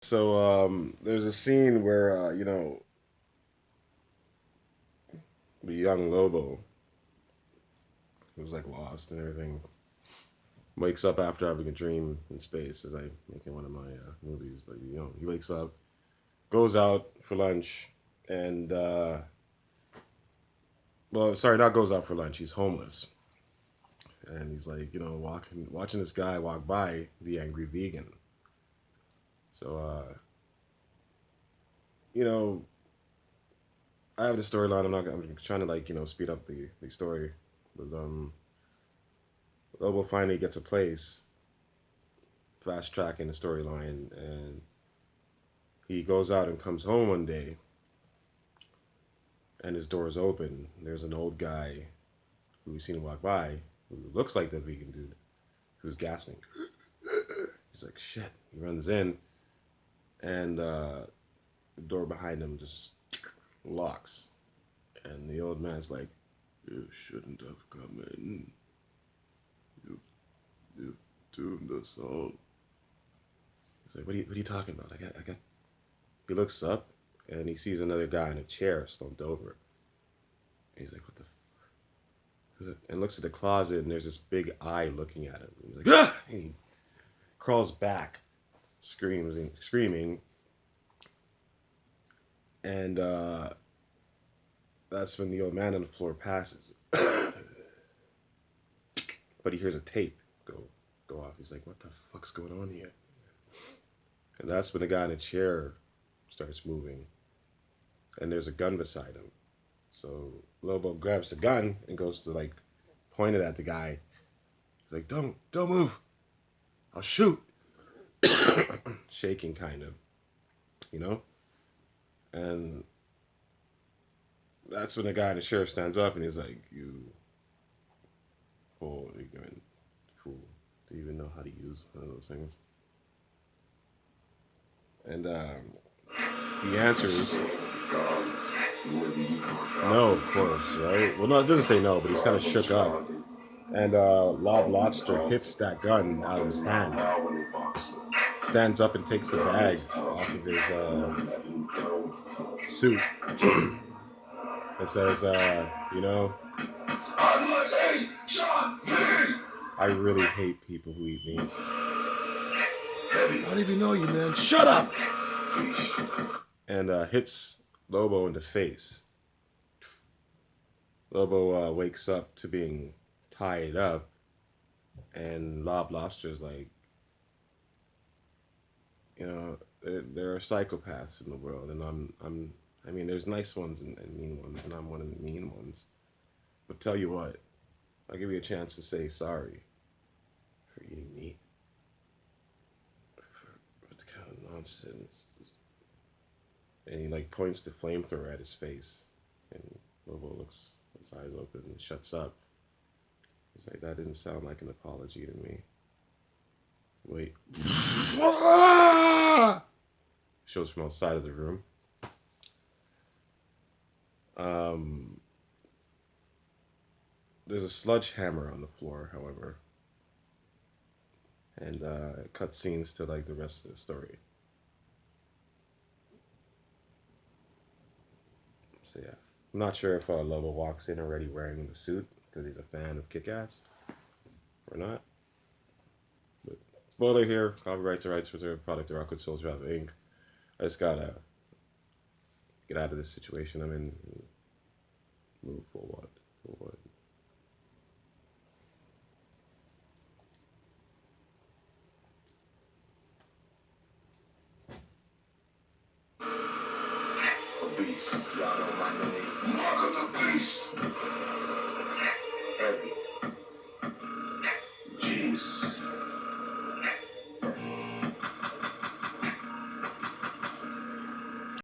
So there's a scene where the young Lobo, who's like lost and everything, wakes up after having a dream in space, as I make in one of my movies. But he wakes up, goes out for lunch, and well, sorry, not goes out for lunch. He's homeless, and he's like, watching this guy walk by, the angry vegan. So you know, I have the storyline. I'm trying to speed up the story, but Lobo finally gets a place, fast tracking the storyline, and he goes out and comes home one day, and his door is open. There's an old guy who we've seen walk by, who looks like the vegan dude, who's gasping. He's like, shit. He runs in, and the door behind him just locks. And the old man's like, you shouldn't have come in. You doomed us all. He's like, what are you talking about? I got. He looks up, and he sees another guy in a chair slumped over. He's like, what the and looks at the closet, and there's this big eye looking at him. He's like, ah! And he crawls back, screaming, and that's when the old man on the floor passes. But he hears a tape go off. He's like, what the fuck's going on here? And that's when the guy in the chair starts moving, and there's a gun beside him. So Lobo grabs the gun and goes to point it at the guy. He's like, don't move. I'll shoot. Shaking kind of, you know? And that's when the guy in the chair stands up and he's like, you poor ignorant fool. Do you even know how to use one of those things? And he answers, no, of course, right? Well, no, it doesn't say no, but he's kind of shook up. And Lobster hits that gun out of his hand, stands up and takes the bag off of his suit, and says, I really hate people who eat meat. I don't even know you, man. Shut up! And hits Lobo in the face. Lobo wakes up to being tied up, and Lobster's like, there are psychopaths in the world, and I mean, there's nice ones and mean ones, and I'm one of the mean ones. But tell you what, I'll give you a chance to say sorry for eating meat. For the kind of nonsense. And he points the flamethrower at his face, and Lobo looks, his eyes open and shuts up. He's like, that didn't sound like an apology to me. Wait. Shows from outside of the room. There's a sledgehammer on the floor, however. And it cuts scenes to the rest of the story. So yeah. I'm not sure if Lobo walks in already wearing the suit because he's a fan of Kick-Ass or not. But spoiler here, copyrights or rights reserved, product of Rockwood Souls Drive Inc. I just gotta get out of this situation I'm in and move forward. Beast, y'all know my name. Mark of the Beast. Every